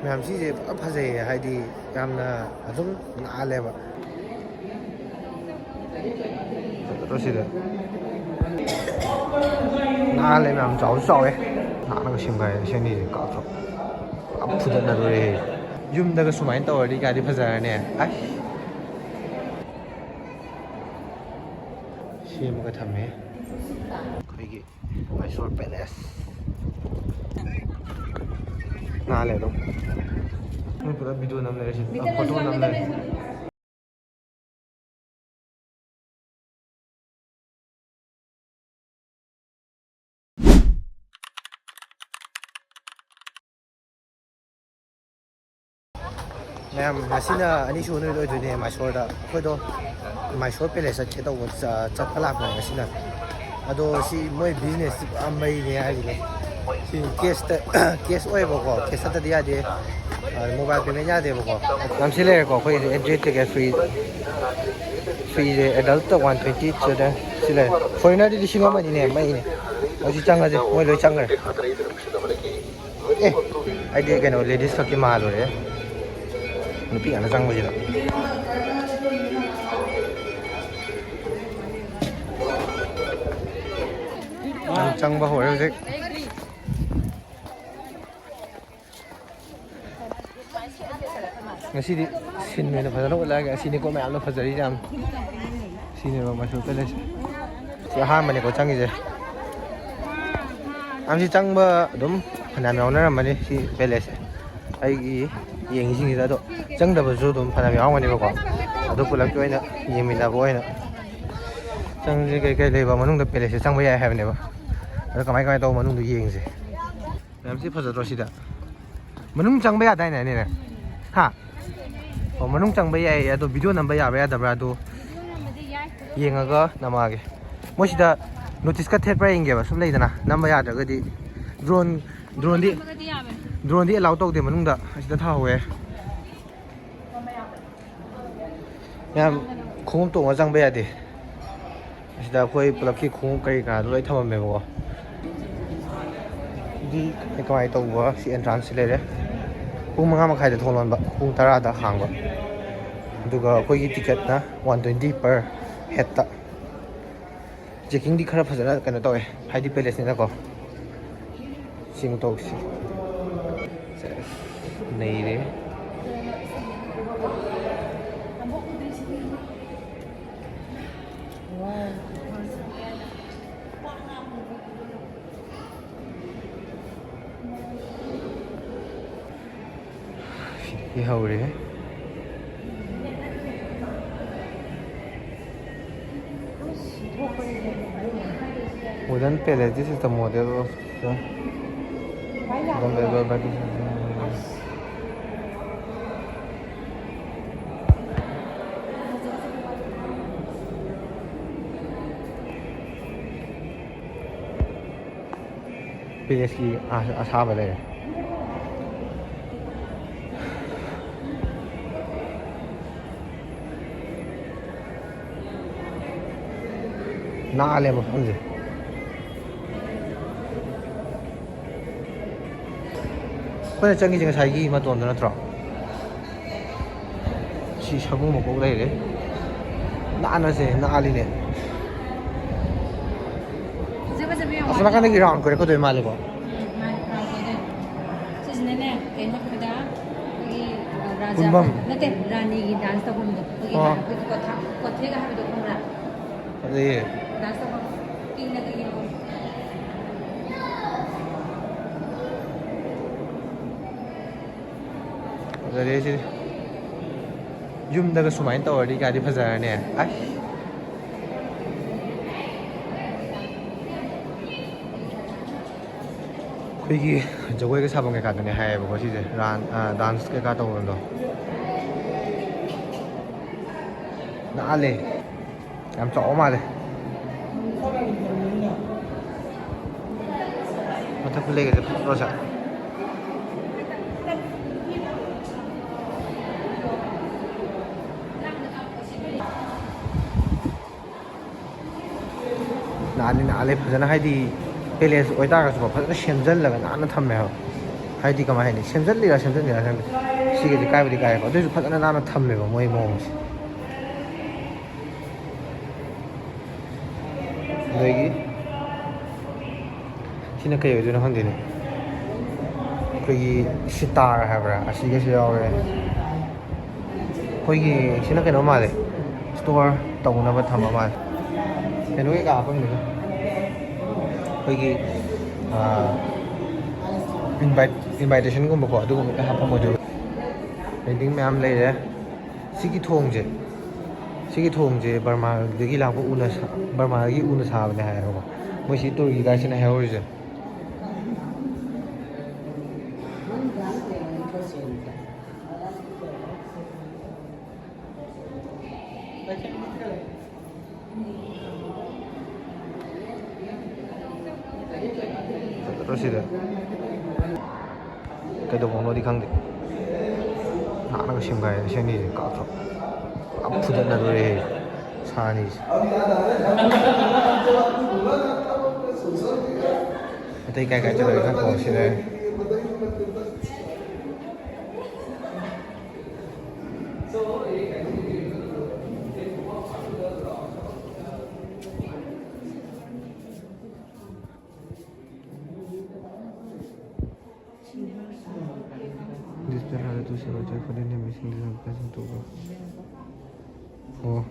ꯃꯌꯥꯝ ꯁꯤꯁꯦ ꯐꯖꯩꯌꯦ ꯍꯥꯏꯗꯤ ꯌꯥꯝꯅ ꯑꯗꯨꯝ ꯅꯥꯜꯂꯦꯕ ꯁꯤꯗ ꯅꯥꯜꯂꯦ ꯃꯌꯥꯝ ꯆꯥꯎꯁꯨ ꯆꯥꯎꯋꯦ ꯅꯥꯟꯅꯒ ꯁꯦꯝꯒꯥꯏ ꯑꯁꯦꯡꯕꯅꯤ ꯀꯥꯞꯁꯨ ꯐꯨꯗꯠꯅꯗꯣꯔꯦ ꯌꯨꯝꯗꯒ ꯁꯨꯃꯥꯏꯅ ꯇꯧꯔꯗꯤ ꯀꯥꯏꯗꯤ ꯐꯖꯔꯅꯤ ꯑꯁ ꯁꯦꯝꯃꯒ ꯊꯝꯃꯦ ꯑꯩꯈꯣꯏꯒꯤ ꯃꯥꯏꯁꯣꯔ ꯄꯦꯂꯦꯁ ꯅꯥꯜꯂꯦ ꯑꯗꯨꯝ ꯄꯨꯂꯞ ꯚꯤꯗꯤꯑꯣ ꯅꯝ ꯂꯩꯔꯦ ꯐꯣꯇꯣ ꯅꯝ ꯂꯩꯔꯦ ꯃꯌꯥꯝ ꯉꯁꯤꯅ ꯑꯅꯤꯁꯨꯕ ꯅꯨꯃꯤꯠ ꯑꯣꯏꯗꯣꯏꯅꯦ ꯃꯥꯏꯁꯣꯔꯗ ꯑꯩꯈꯣꯏꯗꯣ ꯃꯥꯏꯁꯣꯔ ꯄꯦꯂꯦꯁ ꯆꯠꯀꯦ ꯇꯧꯕ ꯆꯠꯄ ꯂꯥꯛꯄꯅꯦ ꯉꯁꯤꯅ ꯑꯗꯣ ꯁꯤ ꯃꯣꯏ ꯕꯤꯖꯤꯅꯦꯁꯁꯤ ꯄꯨꯔꯥ ꯃꯩꯅꯦ ꯍꯥꯏꯕꯅꯦ ꯁꯤ ꯀꯦꯁ ꯑꯣꯏꯌꯦꯕꯀꯣ ꯀꯦꯁ ꯅꯠꯇꯗꯤ ꯌꯥꯗꯦ ꯃꯣꯕꯥꯏꯜ ꯄꯦꯃꯦꯟ ꯌꯥꯗꯦꯕꯀꯣ ꯌꯥꯝ ꯁꯤ ꯂꯩꯔꯦꯀꯣ ꯑꯩꯈꯣꯏꯒꯤꯁꯦ ꯑꯦꯟꯇ꯭ꯔꯤ ꯇꯤꯀꯦꯠ ꯐ꯭ꯔꯤꯁꯦ ꯑꯦꯗꯜꯇ 120 ꯆꯤꯜꯗ꯭ꯔꯦꯟ ꯁꯤ ꯂꯩꯔꯦ ꯐꯣꯔꯦꯅꯔꯗꯤ 1,000,000ꯅꯦ ꯃꯩꯅꯦ ꯍꯧꯖꯤꯛ ꯆꯪꯉꯁꯦ ꯃꯣꯏ ꯂꯣꯏ ꯆꯪꯈ꯭ꯔꯦ ꯑꯩꯗꯤ ꯀꯩꯅꯣ ꯂꯦꯗꯤꯁ ꯈꯛꯀꯤ ꯃꯥꯜꯂꯨꯔꯦ ꯅꯨꯄꯤ ꯉꯥꯛꯇ ꯆꯪꯕꯁꯤꯗ ꯆꯪꯕ ꯍꯧꯔꯦ ꯍꯧꯖꯤꯛ ꯉꯁꯤꯗꯤ ꯁꯤꯟ ꯑꯣꯏꯅ ꯐꯖꯅ ꯎꯠꯂꯛꯑꯒꯦ ꯑꯁꯤꯅꯤꯀꯣ ꯃꯌꯥꯝꯅ ꯐꯖꯔꯤꯁꯦ ꯌꯥꯝ ꯁꯤꯅꯦꯕ ꯃꯥꯏꯁꯣꯔ ꯄꯦꯂꯦꯁ ꯁꯤ ꯑꯍꯥꯟꯕꯅꯤꯀꯣ ꯆꯪꯉꯤꯁꯦ ꯌꯥꯝꯁꯤ ꯆꯪꯕ ꯑꯗꯨꯝ ꯐꯅꯌꯥꯝ ꯌꯥꯎꯅꯔꯝꯃꯅꯤ ꯁꯤ ꯄꯦꯂꯦꯁꯁꯦ ꯑꯩꯒꯤ ꯌꯦꯡꯉꯤꯁꯤꯡꯁꯤꯗ ꯑꯗꯣ ꯆꯪꯗꯕꯁꯨ ꯑꯗꯨꯝ ꯐꯅꯌꯥꯝ ꯌꯥꯎꯔꯝꯒꯅꯦꯕꯀꯣ ꯑꯗꯨ ꯄꯨꯂꯞꯀꯤ ꯑꯣꯏꯅ ꯌꯦꯡꯃꯤꯟꯅꯕ ꯑꯣꯏꯅ ꯆꯪꯁꯤ ꯀꯩꯀꯩ ꯂꯩꯕ ꯃꯅꯨꯡꯗ ꯄꯦꯂꯦꯁꯁꯦ ꯆꯪꯕ ꯌꯥꯏ ꯍꯥꯏꯕꯅꯦꯕ ꯑꯗꯣ ꯀꯃꯥꯏ ꯇꯧꯕ ꯃꯅꯨꯡꯗ ꯌꯦꯡꯁꯦ ꯃꯌꯥꯝꯁꯤ ꯐꯖꯗ꯭ꯔꯣ ꯁꯤꯗ ꯃꯅꯨꯡ ꯆꯪꯕ ꯌꯥꯗꯥꯏꯅꯦ ꯑꯅꯤꯅꯦ ꯍꯥ ꯑꯣ ꯃꯅꯨꯡ ꯆꯪꯕ ꯌꯥꯏ ꯑꯗꯣ ꯚꯤꯗꯤꯑꯣ ꯅꯝꯕ ꯌꯥꯕ꯭ꯔꯥ ꯌꯥꯗꯕ꯭ꯔꯥ ꯑꯗꯣ ꯌꯦꯡꯉꯒ ꯅꯝꯃꯛꯑꯒꯦ ꯃꯣꯏꯁꯤꯗ ꯅꯣꯇꯤꯁꯀ ꯊꯦꯠꯄ꯭ꯔꯥ ꯌꯦꯡꯒꯦꯕ ꯁꯨꯝ ꯂꯩꯗꯅ ꯅꯝꯕ ꯌꯥꯗ꯭ꯔꯒꯗꯤ ꯗ꯭ꯔꯣꯟꯗꯤ ꯑꯦꯂꯥꯎ ꯇꯧꯗꯦ ꯃꯅꯨꯡꯗ ꯑꯁꯤꯗ ꯊꯥꯍꯧꯋꯦ ꯃꯌꯥꯝ ꯈꯣꯡꯎꯞ ꯇꯣꯡꯉ ꯆꯪꯕ ꯌꯥꯗꯦ ꯑꯁꯤꯗ ꯑꯩꯈꯣꯏ ꯄꯨꯂꯞꯀꯤ ꯈꯣꯡꯎꯞ ꯀꯔꯤ ꯀꯔꯥꯗꯣ ꯂꯣꯏ ꯊꯝꯃꯝꯃꯦꯕꯀꯣ ꯁꯤꯗꯤ ꯀꯃꯥꯏꯅ ꯇꯧꯕ ꯁꯤ ꯑꯦꯟꯇ꯭ꯔꯥꯟꯁꯁꯤ ꯂꯩꯔꯦ ꯄꯨꯡ 5:30ꯗ ꯊꯣꯡ ꯂꯣꯟꯕ ꯄꯨꯡ 10ꯗ ꯍꯥꯡꯕ ꯑꯗꯨꯒ ꯑꯩꯈꯣꯏꯒꯤ ꯇꯤꯀꯦꯠꯅ 120 ꯄꯔ ꯍꯦꯠꯇ ꯆꯦꯛꯀꯤꯡꯗꯤ ꯈꯔ ꯐꯖꯅ ꯀꯩꯅꯣ ꯇꯧꯋꯦ ꯍꯥꯏꯗꯤ ꯄꯦꯂꯦꯁꯅꯤꯅꯀꯣ ꯁꯤꯃꯨꯛ ꯇꯧꯁꯤ ꯅꯩꯔꯦ ꯍꯧꯔꯦ Wooden palace, this is the model of the ꯄꯦꯂꯦꯁꯀꯤ ꯑꯁꯥꯕ ꯂꯩꯔꯦ ꯅꯥꯜꯂꯦ ꯃꯐꯝꯁꯦ ꯑꯩꯈꯣꯏꯅ ꯆꯪꯉꯤꯁꯦ ꯉꯁꯥꯏꯒꯤ ꯃꯇꯣꯟꯗ ꯅꯠꯇ꯭ꯔꯣ ꯁꯤ ꯁꯒꯨꯝ ꯃꯀꯣꯛ ꯂꯩꯔꯦ ꯅꯥꯟꯅꯁꯦ ꯅꯥꯜꯂꯤꯅꯦ ꯑꯁꯣꯝ ꯅꯥꯀꯟꯗꯒꯤ ꯔꯥꯎꯟ ꯀꯣꯏꯔꯛꯀꯗꯣꯏ ꯃꯥꯜꯂꯦꯀꯣ ꯁꯤꯁꯤꯅꯅꯦ ꯀꯩ ꯍꯥꯏꯕꯗ ꯑꯩꯈꯣꯏꯒꯤ ꯔꯥꯖꯥ ꯄꯨꯟꯐꯝ ꯅꯠꯇꯦ ꯔꯥꯅꯤꯒꯤ ꯗꯥꯟꯁ ꯇꯧꯐꯝꯗꯣ ꯑꯩꯈꯣꯏꯒꯤ ꯀꯣꯊꯦꯒ ꯍꯥꯏꯕꯗꯣ ꯈꯪꯕ꯭ꯔꯥ ꯐꯖꯩꯌꯦ ꯗꯥꯟꯁ ꯇꯧꯐꯝ ꯀꯤꯅꯒ ꯌꯦꯡꯉꯣ ꯐꯖꯔꯦ ꯁꯤ ꯌꯨꯝꯗꯒ ꯁꯨꯃꯥꯏꯅ ꯇꯧꯔꯗꯤ ꯀꯌꯥꯗꯤ ꯐꯖꯔꯅꯤ ꯑꯁ ꯑꯩꯈꯣꯏꯒꯤ ꯖꯒꯣꯏꯒ ꯁꯥꯐꯝ ꯀꯩꯀꯥꯗꯅꯦ ꯍꯥꯏꯌꯦꯕꯀꯣ ꯁꯤꯁꯦ ꯗꯥꯟꯁ ꯀꯩꯀꯥ ꯇꯧꯕꯗꯣ ꯅꯥꯜꯂꯦ ꯌꯥꯝ ꯆꯥꯎꯕ ꯃꯥꯜꯂꯦ ꯃꯊꯛ ꯈꯨꯂꯩꯒꯁꯦ ꯐꯖꯗ꯭ꯔꯣ ꯁꯦ ꯅꯥꯜꯂꯦ ꯐꯖꯅ ꯍꯥꯏꯗꯤ ꯄꯦꯂꯦꯁ ꯑꯣꯏꯇꯥꯔꯒꯁꯨꯀꯣ ꯐꯖꯅ ꯁꯦꯝꯖꯤꯜꯂꯒ ꯅꯥꯟꯅ ꯊꯝꯃꯦꯕ ꯍꯥꯏꯗꯤ ꯀꯃꯥꯏ ꯍꯥꯏꯅꯤ ꯁꯦꯝꯖꯤꯜꯂꯤꯔꯥ ꯈꯪꯗꯦ ꯁꯤꯒꯤꯗꯤ ꯀꯥꯏꯕꯗꯤ ꯀꯥꯏꯌꯦꯀꯣ ꯑꯗꯨꯑꯣꯏꯁꯨ ꯐꯖꯅ ꯅꯥꯟꯅ ꯊꯝꯃꯦꯕ ꯃꯣꯏ ꯃꯑꯣꯡꯁꯦ ꯑꯗꯒꯤꯁꯤꯅ ꯀꯩ ꯑꯣꯏꯗꯣꯏꯅꯣ ꯈꯪꯗꯦꯅꯦ ꯑꯩꯈꯣꯏꯒꯤ ꯁꯤꯇꯥꯔ ꯍꯥꯏꯕ꯭ꯔꯥ ꯑꯁꯤꯒꯁꯨ ꯌꯥꯎꯔꯦ ꯑꯩꯈꯣꯏꯒꯤ ꯁꯤꯅ ꯀꯩꯅꯣ ꯃꯥꯜꯂꯦ ꯁ꯭ꯇꯣꯔ ꯇꯧꯅꯕ ꯊꯝꯕ ꯃꯥꯜꯂꯦ ꯀꯩꯅꯣ ꯀꯩꯀꯥ ꯍꯥꯞꯄꯝꯒꯅꯤ ꯑꯩꯈꯣꯏꯒꯤ ꯏꯟꯚꯥꯏꯇꯦꯁꯟꯒꯨꯝꯕꯀꯣ ꯑꯗꯨꯒꯨꯝꯕ ꯍꯥꯞꯄꯝꯃꯣꯏꯗꯣꯏꯕ ꯄꯦꯟꯇꯤꯡ ꯃꯌꯥꯝ ꯂꯩꯔꯦ ꯁꯤꯒꯤ ꯊꯣꯡꯁꯦ ꯕꯔꯃꯥꯗꯒꯤ ꯂꯥꯛꯄ ꯕꯔꯃꯥꯗꯒꯤ ꯎꯅ ꯁꯥꯕꯅꯦ ꯍꯥꯏꯌꯦꯕꯀꯣ ꯃꯣꯏ ꯁꯤ ꯇꯨꯔꯒꯤ ꯒꯥꯏꯁꯤꯅ ꯍꯥꯏꯍꯧꯔꯤꯁꯦ ꯁꯤꯗ ꯀꯩꯗꯧꯕꯅꯣꯗꯤ ꯈꯪꯗꯦ ꯅꯥꯟꯅꯒ ꯁꯦꯝꯒꯥꯏ ꯑꯁꯤꯅꯤꯁꯦ ꯀꯥꯞꯊꯣ ꯐꯨꯗꯠꯅꯗꯣꯔꯦ ꯁꯥꯅꯤꯁꯦ ꯑꯇꯩ ꯀꯥꯏ ꯆꯠꯂꯒꯦ ꯈꯪꯀꯣ ꯁꯤꯗ ꯑꯣ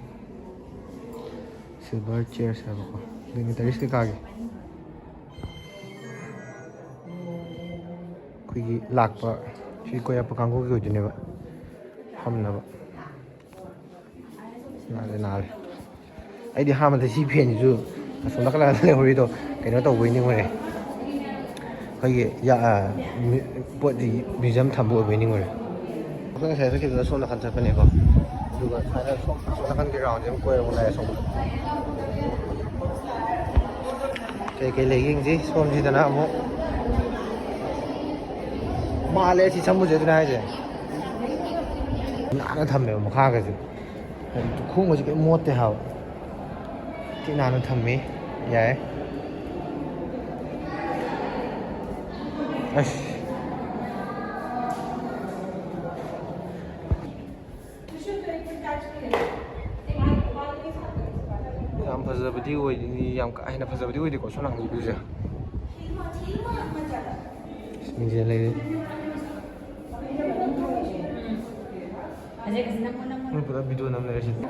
ꯁꯤꯜꯚꯔ ꯆꯤꯌꯔꯁ ꯍꯥꯏꯕꯀꯣ ꯗꯤꯒꯅꯤꯇꯔꯤꯁ ꯀꯩꯀꯥꯒꯤ ꯑꯩꯈꯣꯏꯒꯤ ꯂꯥꯛꯄ ꯁꯤ ꯀꯣꯏꯔꯛꯄ ꯀꯥꯡꯕꯨꯒꯤ ꯑꯣꯏꯗꯣꯏꯅꯦꯕ ꯐꯝꯅꯕ ꯅꯥꯜꯂꯦ ꯑꯩꯗꯤ ꯑꯍꯥꯟꯕꯗ ꯁꯤ ꯐꯦꯟꯁꯤꯁꯨ ꯑꯁꯣꯝ ꯅꯥꯀꯟꯗ ꯂꯩꯍꯧꯔꯤꯗꯣ ꯀꯩꯅꯣ ꯇꯧꯕꯩ ꯅꯤꯡꯉꯨꯔꯦ ꯑꯩꯈꯣꯏꯒꯤ ꯄꯣꯠꯇꯤ ꯃ꯭ꯌꯨꯖꯤꯌꯝ ꯊꯝꯕ ꯑꯣꯏꯕꯩ ꯅꯤꯡꯉꯨꯔꯦ ꯑꯩꯈꯣꯏ ꯉꯁꯥꯏ ꯆꯠꯈꯤꯕꯗꯨꯅ ꯁꯣꯝ ꯅꯥꯀꯟ ꯆꯠꯄꯅꯦꯀꯣ ꯑꯗꯨꯒ ꯁꯨꯃꯥꯏꯅ ꯁꯣꯝ ꯅꯥꯀꯟꯒꯤ ꯔꯥꯎꯟꯁꯦ ꯑꯃꯨꯛ ꯀꯣꯏꯔꯒ ꯂꯥꯛꯑꯦ ꯁꯣꯝꯗ ꯀꯩ ꯂꯩꯒꯦ ꯌꯦꯡꯁꯤ ꯁꯣꯝꯁꯤꯗꯅ ꯑꯃꯨꯛ ꯃꯥꯜꯂꯦ ꯁꯤ ꯁꯝꯕꯨꯁꯦ ꯑꯗꯨꯅ ꯍꯥꯏꯁꯦ ꯅꯥꯟꯅ ꯊꯝꯃꯦꯕ ꯃꯈꯥꯒꯁꯦ ꯈꯣꯡꯒꯁꯦ ꯀꯩꯝ ꯃꯣꯠꯇꯦ ꯍꯥꯏꯕ ꯊꯤ ꯅꯥꯟꯅ ꯊꯝꯃꯤ ꯌꯥꯏ ꯑꯁ ꯌꯥꯝ ꯐꯖꯕꯗꯤ ꯑꯣꯏꯗꯤ ꯌꯥꯝ ꯀꯥ ꯍꯦꯟꯅ ꯐꯖꯕꯗꯤ ꯑꯣꯏꯗꯦꯀꯣ ꯁꯣꯝ ꯅꯥꯀꯟꯒꯤ ꯚ꯭ꯌꯨꯁꯦ ꯃꯤꯡꯁꯦꯜ ꯂꯩꯔꯤ ꯄꯨꯂꯞ ꯚꯤꯗꯤꯑꯣ ꯅꯝ ꯂꯩꯔꯦ ꯁꯤꯗ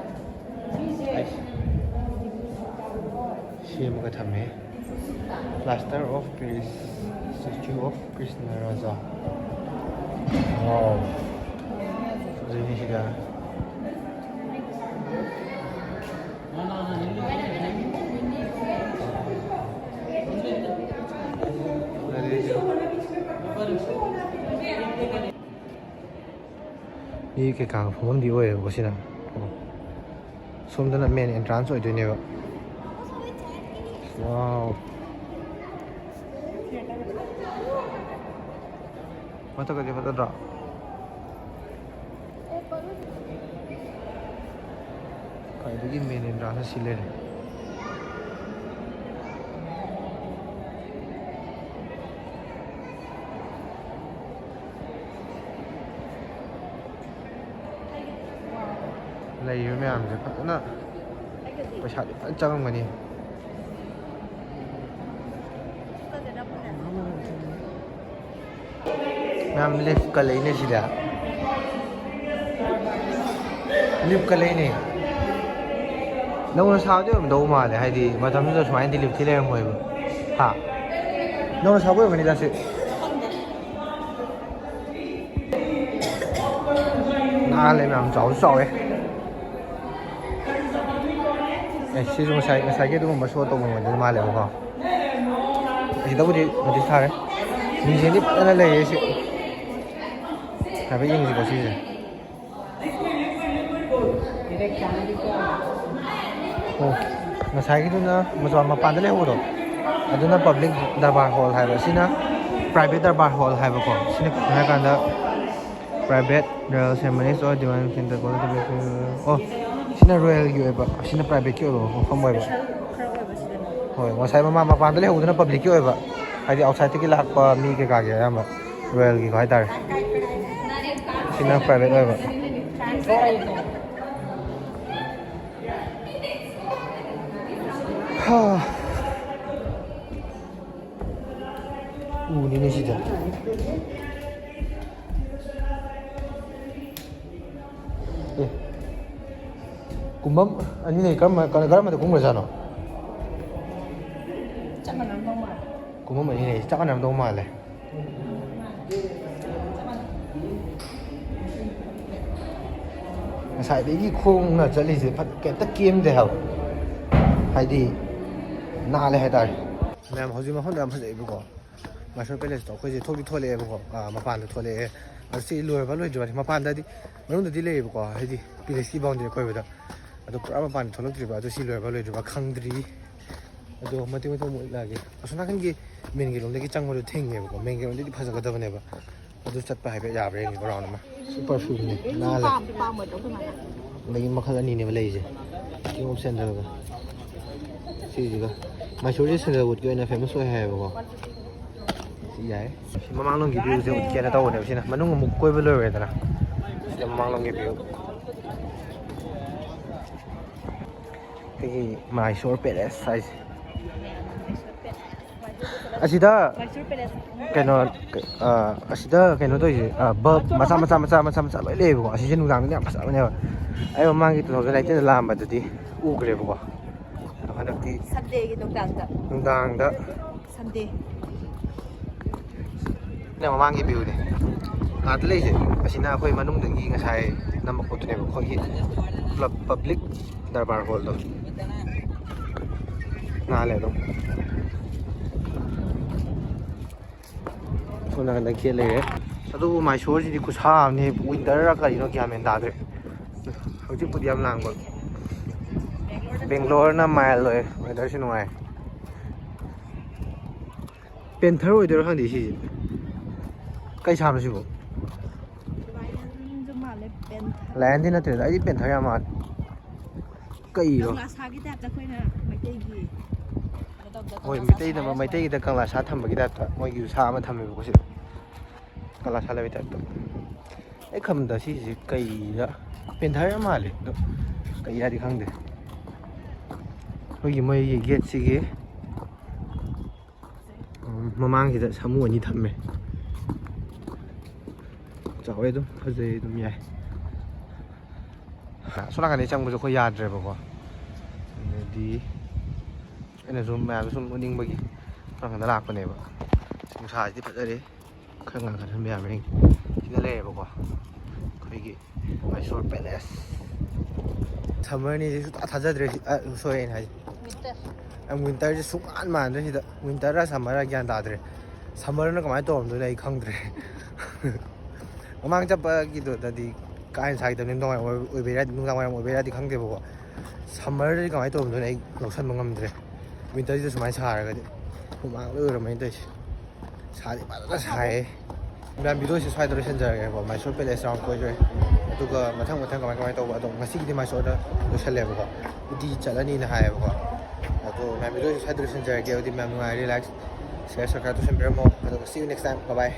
ꯁꯦꯝꯃꯒ ꯊꯝꯃꯦ plaster of Paris statue of Krishna Raja ꯋꯥꯎ ꯐꯖꯩꯅꯦ ꯁꯤꯗ ꯃꯤ ꯀꯩꯀꯥ ꯐꯝꯐꯝꯗꯤ ꯑꯣꯏꯌꯦꯕꯀꯣ ꯁꯤꯅ ꯁꯣꯝꯗꯅ ꯃꯦꯟ ꯑꯦꯟꯇ꯭ꯔꯥꯟꯁ ꯑꯣꯏꯗꯣꯏꯅꯦꯕ ꯋꯥꯎ ꯃꯊꯛꯀꯗꯤ ꯐꯖꯗ꯭ꯔꯥ ꯀꯥꯏꯗꯒꯤ ꯃꯦꯟ ꯑꯦꯟꯇ꯭ꯔꯥꯟꯁꯅ ꯁꯤ ꯂꯩꯔꯦ ꯂꯩꯔꯤꯕ ꯃꯌꯥꯝꯁꯦ ꯐꯖꯅ ꯄꯩꯁꯥꯗꯤ ꯐꯖꯅ ꯆꯪꯉꯝꯒꯅꯤ ꯃꯌꯥꯝ ꯂꯤꯐꯀ ꯂꯩꯅꯦ ꯁꯤꯗ ꯂꯤꯐꯀ ꯂꯩꯅꯦ ꯅꯧꯅ ꯁꯥꯕꯗꯤ ꯑꯣꯏꯔꯝꯗꯧ ꯃꯥꯜꯂꯦ ꯍꯥꯏꯗꯤ ꯃꯇꯝꯗꯨꯗ ꯁꯨꯃꯥꯏꯅꯗꯤ ꯂꯤꯐꯇꯤ ꯂꯩꯔꯝꯃꯣꯏꯕ ꯍꯥ ꯅꯧꯅ ꯁꯥꯕ ꯑꯣꯏꯔꯝꯒꯅꯤꯗ ꯁꯤ ꯅꯥꯜꯂꯦ ꯃꯌꯥꯝ ꯆꯥꯎꯁꯨ ꯆꯥꯎꯋꯦ ꯁꯤꯁꯨ ꯉꯁꯥꯏꯒꯤ ꯑꯗꯨꯒꯨꯝꯕ ꯁꯣ ꯇꯧꯕ ꯑꯣꯏꯗꯣꯏ ꯃꯥꯜꯂꯦꯕꯀꯣ ꯁꯤꯗꯕꯨꯗꯤ ꯅꯣꯇꯤꯁ ꯊꯥꯔꯦ ꯃꯤꯡꯁꯦꯟꯗꯤ ꯐꯖꯅ ꯂꯩꯌꯦ ꯁꯤ ꯍꯥꯏꯐꯦꯠ ꯌꯦꯡꯁꯤꯀꯣ ꯁꯤꯁꯦ ꯑꯣ ꯉꯁꯥꯏꯒꯤꯗꯨꯅ ꯃꯄꯥꯟꯗ ꯂꯩꯍꯧꯕꯗꯣ ꯑꯗꯨꯅ ꯄꯕ꯭ꯂꯤꯛ ꯗꯔꯕꯥꯔ ꯍꯣꯜ ꯍꯥꯏꯕ ꯁꯤꯅ ꯄ꯭ꯔꯥꯏꯚꯦꯠ ꯗꯔꯕꯥꯔ ꯍꯣꯜ ꯍꯥꯏꯕꯀꯣ ꯁꯤꯅ ꯀꯩꯅꯣ ꯍꯥꯏꯔꯀꯥꯟꯗ private royal ꯁꯦꯔꯃꯅꯤꯁ or Diwan centre ꯑꯣ ꯁꯤꯅ ꯔꯣꯌꯦꯜꯒꯤ ꯑꯣꯏꯕ ꯁꯤꯅ ꯄ꯭ꯔꯥꯏꯚꯦꯠꯀꯤ ꯑꯣꯏꯕ ꯃꯐꯝ ꯑꯣꯏꯕ ꯍꯣꯏ ꯉꯁꯥꯏ ꯃꯄꯥꯟꯗ ꯂꯩꯍꯧꯕꯗꯨꯅ ꯄꯕ꯭ꯂꯤꯛꯀꯤ ꯑꯣꯏꯕ ꯍꯥꯏꯗꯤ ꯑꯥꯎꯠꯁꯥꯏꯗꯇꯒꯤ ꯂꯥꯛꯄ ꯃꯤ ꯀꯩꯀꯥꯒꯤ ꯑꯌꯥꯝꯕ ꯔꯣꯌꯦꯜꯒꯤꯀꯣ ꯍꯥꯏꯇꯥꯔꯦ ꯁꯤꯅ ꯄ꯭ꯔꯥꯏꯚꯦꯠ ꯑꯣꯏꯕ ꯎꯅꯤꯅꯦ ꯁꯤꯗ ꯀꯨꯝꯐꯝ ꯑꯅꯤꯅꯦ ꯀꯔꯝꯕꯗ ꯀꯨꯝꯈ꯭ꯔꯖꯥꯠꯅꯣ ꯀꯨꯝꯐꯝ ꯑꯅꯤꯅꯦ ꯆꯞ ꯃꯥꯟꯅꯔꯝꯗꯧ ꯃꯥꯜꯂꯦ ꯉꯁꯥꯏꯗꯒꯤ ꯈꯣꯡꯅ ꯆꯠꯂꯤꯁꯦ ꯀꯩꯝꯇ ꯀꯦꯝꯗꯦ ꯍꯥꯏꯕ ꯍꯥꯏꯗꯤ ꯅꯥꯜꯂꯦ ꯍꯥꯏꯇꯥꯔꯦ ꯃꯌꯥꯝ ꯍꯧꯖꯤꯛ ꯃꯐꯝꯗ ꯌꯥꯝ ꯐꯖꯩꯑꯕꯀꯣ ꯃꯥꯏꯁꯣꯔ ꯄꯦꯂꯦꯁꯇꯣ ꯑꯩꯈꯣꯏꯁꯦ ꯊꯣꯛꯂꯛꯑꯦꯕꯀꯣ ꯃꯄꯥꯟꯗ ꯊꯣꯛꯂꯛꯑꯦ ꯑꯗꯣ ꯁꯤ ꯂꯣꯏꯔꯕ ꯂꯣꯏꯗ꯭ꯔꯤꯕꯅꯤ ꯃꯄꯥꯟꯗꯗꯤ ꯃꯅꯨꯡꯗꯗꯤ ꯂꯩꯌꯦꯕꯀꯣ ꯍꯥꯏꯗꯤ ꯄꯦꯂꯦꯁꯀꯤ ꯕꯥꯎꯟꯗꯔꯤ ꯑꯀꯣꯏꯕꯗ ꯑꯗꯣ ꯄꯨꯔꯥ ꯃꯄꯥꯟꯗ ꯊꯣꯛꯂꯛꯇ꯭ꯔꯤꯕ ꯑꯗꯣ ꯁꯤ ꯂꯣꯏꯔꯕ ꯂꯣꯏꯗ꯭ꯔꯤꯕ ꯈꯪꯗ꯭ꯔꯤ ꯑꯗꯣ ꯃꯇꯦꯛ ꯃꯇꯦꯛ ꯑꯃꯨꯛ ꯎꯠꯂꯛꯑꯒꯦ ꯑꯁꯣꯝ ꯅꯥꯀꯟꯒꯤ ꯃꯦꯟ ꯒꯦꯠꯂꯣꯝꯗꯒꯤ ꯆꯪꯕꯗꯣ ꯊꯦꯡꯉꯦꯕꯀꯣ ꯃꯦꯟ ꯒꯦꯠꯂꯣꯝꯗꯗꯤ ꯐꯖꯒꯗꯕꯅꯦꯕ ꯑꯗꯨ ꯆꯠꯄ ꯍꯥꯏꯐꯦꯠ ꯌꯥꯕ꯭ꯔꯥ ꯌꯦꯡꯒꯦꯀꯣ ꯔꯥꯎꯟ ꯑꯃ ꯁꯨꯄꯔ ꯐ꯭ꯌꯨꯝꯅꯦ ꯅꯥꯜꯂꯦ ꯑꯗꯒꯤ ꯃꯈꯜ ꯑꯅꯤꯅꯦꯕ ꯂꯩꯔꯤꯁꯦ ꯀꯤꯡ ꯑꯣꯐ ꯁꯦꯟꯗꯜꯒ ꯁꯤꯁꯤꯒ ꯃꯥꯏꯁꯣꯔꯁꯦ ꯁꯦꯟꯗꯜꯋꯨꯗꯀꯤ ꯑꯣꯏꯅ ꯐꯦꯃꯁ ꯑꯣꯏ ꯍꯥꯏꯌꯦꯕꯀꯣ ꯁꯤ ꯌꯥꯏ ꯁꯤ ꯃꯃꯥꯡꯂꯣꯝꯒꯤ ꯚ꯭ꯌꯨꯁꯦ ꯎꯠꯀꯦꯅ ꯇꯧꯕꯅꯦꯕ ꯁꯤꯅ ꯃꯅꯨꯡ ꯑꯃꯨꯛ ꯀꯣꯏꯕ ꯂꯣꯏꯔꯦꯗꯅ ꯁꯤꯗ ꯃꯃꯥꯡꯂꯣꯝꯒꯤ ꯚ꯭ꯌꯨ ꯑꯩꯈꯣꯏꯒꯤ ꯃꯥꯏꯁꯣꯔ ꯄꯦꯂꯦꯁ ꯍꯥꯏꯁꯦ ꯑꯁꯤꯗ ꯀꯩꯅꯣ ꯑꯁꯤꯗ ꯀꯩꯅꯣ ꯇꯧꯔꯤꯁꯦ ꯕꯜꯕ ꯃꯆꯥ ꯂꯣꯏ ꯂꯩꯌꯦꯕꯀꯣ ꯑꯁꯤꯁꯦ ꯅꯨꯡꯗꯥꯡꯗ ꯌꯥꯝ ꯐꯖꯕꯅꯦꯕ ꯑꯩ ꯃꯃꯥꯡꯒꯤ 2019ꯗ ꯂꯥꯛꯑꯝꯕꯗꯗꯤ ꯎꯈ꯭ꯔꯦꯕꯀꯣ ꯑꯗꯣ ꯍꯟꯗꯛꯇꯤ ꯁꯟꯗꯦꯒꯤ ꯅꯨꯡꯗꯥꯡꯗ ꯁꯟꯗꯦ ꯃꯃꯥꯡꯒꯤ ꯚ꯭ꯌꯨꯅꯦ ꯑꯥꯗ ꯂꯩꯁꯦ ꯑꯁꯤꯅ ꯑꯩꯈꯣꯏ ꯃꯅꯨꯡꯗꯒꯤ ꯉꯁꯥꯏ ꯅꯝꯃꯛꯄꯗꯨꯅꯦꯕ ꯑꯩꯈꯣꯏꯒꯤ ꯄꯕ꯭ꯂꯤꯛ ꯗꯔꯕꯥꯔ ꯍꯣꯜꯗꯣ ꯅꯥꯜꯂꯦ ꯑꯗꯨꯝ ꯁꯣꯝ ꯅꯥꯀꯟꯗ ꯒꯦꯠ ꯂꯩꯔꯦ ꯑꯗꯨꯕꯨ ꯃꯥꯏꯁꯣꯔꯁꯤꯗꯤ ꯈꯨꯠꯁꯥ ꯑꯃꯅꯤ ꯋꯤꯟꯇꯔꯔ ꯀꯔꯤꯅꯣ ꯒ꯭ꯌꯥꯟ ꯃꯦꯟ ꯇꯥꯗ꯭ꯔꯦ ꯍꯧꯖꯤꯛꯄꯨꯗꯤ ꯌꯥꯝ ꯂꯥꯡꯕ ꯕꯦꯡꯒ꯭ꯂꯣꯔꯅ ꯃꯥꯏꯜ ꯑꯣꯏ ꯋꯦꯗꯔꯁꯤ ꯅꯨꯡꯉꯥꯏ ꯄꯦꯟꯊꯔ ꯑꯣꯏꯗꯣꯏꯔꯣ ꯈꯪꯗꯦ ꯁꯤꯁꯦ ꯀꯩ ꯁꯥꯅꯣ ꯁꯤꯕꯨ ꯂꯥꯌꯟꯗꯤ ꯅꯠꯇ꯭ꯔꯦꯗ ꯑꯩꯗꯤ ꯄꯦꯟꯊꯔ ꯌꯥꯝ ꯃꯥꯜꯂꯦ ꯀꯩꯔꯣ ꯀꯪꯂꯥꯁꯥꯒꯤ ꯇꯥꯏꯞꯇ ꯑꯩꯈꯣꯏꯅ ꯃꯩꯇꯩꯒꯤ ꯍꯣꯏ ꯃꯩꯇꯩꯒꯤꯗ ꯀꯪꯂꯥ ꯁꯥ ꯊꯝꯕꯒꯤ ꯇꯥꯏꯞꯇ ꯃꯣꯏꯒꯤꯁꯨ ꯁꯥ ꯑꯃ ꯊꯝꯃꯦꯕꯀꯣ ꯁꯤꯗ ꯀꯪꯂꯥ ꯁꯥ ꯂꯩꯕꯒꯤ ꯇꯥꯏꯞꯇ ꯑꯩ ꯈꯟꯕꯗ ꯁꯤꯁꯦ ꯀꯩꯔ ꯄꯦꯟꯊꯔ ꯌꯥꯝ ꯃꯥꯜꯂꯦ ꯑꯗꯣ ꯀꯩꯔꯗꯤ ꯈꯪꯗꯦ ꯑꯩꯈꯣꯏꯒꯤ ꯃꯣꯏꯒꯤ ꯒꯦꯠꯁꯤꯒꯤ ꯃꯃꯥꯡꯁꯤꯗ ꯁꯥꯃꯨ ꯑꯅꯤ ꯊꯝꯃꯦ ꯆꯥꯎꯋꯦ ꯑꯗꯨꯝ ꯐꯖꯩ ꯑꯗꯨꯝ ꯌꯥꯏ ꯁꯣꯝ ꯅꯥꯀꯟꯗꯩ ꯆꯪꯕꯁꯨ ꯑꯩꯈꯣꯏ ꯌꯥꯗ꯭ꯔꯦꯕꯀꯣ ꯑꯗꯩꯗꯤ ꯑꯩꯅ ꯁꯨꯝ ꯃꯌꯥꯝꯗ ꯁꯨꯝ ꯎꯠꯅꯤꯡꯕꯒꯤ ꯅꯥꯀꯟꯗ ꯂꯥꯛꯄꯅꯦꯕ ꯅꯨꯡꯁꯥꯁꯤꯗꯤ ꯐꯖꯔꯦ ꯈꯔ ꯉꯥꯟꯈꯠꯍꯟꯕ ꯌꯥꯕ꯭ꯔꯥ ꯌꯦꯡꯒꯦ ꯁꯤꯗ ꯂꯩꯔꯦꯕꯀꯣ ꯑꯩꯈꯣꯏꯒꯤ ꯃꯥꯏꯁꯣꯔ ꯄꯦꯂꯦꯁ ꯁꯝꯃꯔꯅꯤꯁꯦ ꯁꯨꯡꯊꯥ ꯊꯥꯖꯗ꯭ꯔꯦ ꯁꯣꯏ ꯑꯩꯅ ꯍꯥꯏꯁꯦ ꯋꯤꯟꯇꯔꯁꯦ ꯁꯨꯡꯃꯥꯟ ꯃꯥꯟꯗ꯭ꯔꯦ ꯁꯤꯗ ꯋꯤꯟꯇꯔꯔ ꯁꯝꯃꯔꯔ ꯒ꯭ꯌꯥꯟ ꯇꯥꯗ꯭ꯔꯦ ꯁꯝꯃꯔꯅ ꯀꯃꯥꯏꯅ ꯇꯧꯔꯝꯗꯣꯏꯅꯣ ꯑꯩ ꯈꯪꯗ꯭ꯔꯦ ꯃꯃꯥꯡ ꯆꯠꯄꯒꯤꯗꯨꯗꯗꯤ ꯀꯥ ꯍꯦꯟꯅ ꯁꯥꯈꯤꯗꯕꯅꯤ ꯅꯨꯡꯗꯥꯡ ꯋꯥꯏꯔꯝ ꯑꯣꯏꯕꯩꯔꯗꯤ ꯈꯪꯗꯦꯕꯀꯣ ꯁꯝꯃꯔꯗꯗꯤ ꯀꯃꯥꯏꯅ ꯇꯧꯔꯝꯗꯣꯏꯅꯣ ꯑꯩ ꯂꯧꯁꯟꯕ ꯉꯝꯗ꯭ꯔꯦ ꯋꯤꯟꯇꯔꯁꯤꯗ ꯁꯨꯃꯥꯏꯅ ꯁꯥꯔꯒꯗꯤ ꯍꯨꯃꯥꯡ ꯂꯣꯏ ꯑꯣꯏꯔꯝꯃꯅꯤ ꯇꯧꯔꯤꯁꯦ ꯁꯥꯗꯤ ꯐꯖꯅ ꯁꯥꯏꯌꯦ ꯃꯌꯥꯝ ꯚꯤꯗꯤꯑꯣꯁꯤ ꯁ꯭ꯋꯥꯏꯗ ꯂꯣꯏꯁꯤꯟꯖꯔꯒꯦꯀꯣ ꯃꯥꯏꯁꯣꯔ ꯄꯦꯂꯦꯁ ꯔꯥꯎꯟ ꯀꯣꯏꯈ꯭ꯔꯦ ꯑꯗꯨꯒ ꯃꯊꯪ ꯀꯃꯥꯏꯅ ꯇꯧꯕ ꯑꯗꯣ ꯉꯁꯤꯒꯤꯗꯤ ꯃꯥꯏꯁꯣꯔꯗ ꯂꯣꯏꯁꯜꯂꯦꯕꯀꯣ ꯎꯇꯤ ꯆꯠꯂꯅꯤꯅ ꯍꯥꯏꯌꯦꯕꯀꯣ ꯑꯗꯣ ꯃꯌꯥꯝ ꯚꯤꯗꯤꯑꯣꯁꯤ ꯁ꯭ꯋꯥꯏꯗ ꯂꯣꯏꯁꯤꯟꯖꯔꯒꯦ ꯑꯗꯨꯗꯤ ꯃꯌꯥꯝ ꯅꯨꯡꯉꯥꯏꯔꯦ ꯂꯥꯏꯛ ꯁꯤꯌꯔ ꯁꯕꯁꯀ꯭ꯔꯥꯏꯕ ꯇꯧꯁꯟꯕꯤꯔꯝꯃꯣ ꯑꯗꯨꯒ ꯁꯤ ꯌꯨ ꯅꯦꯛꯁ ꯇꯥꯏꯝ ꯕꯥꯏ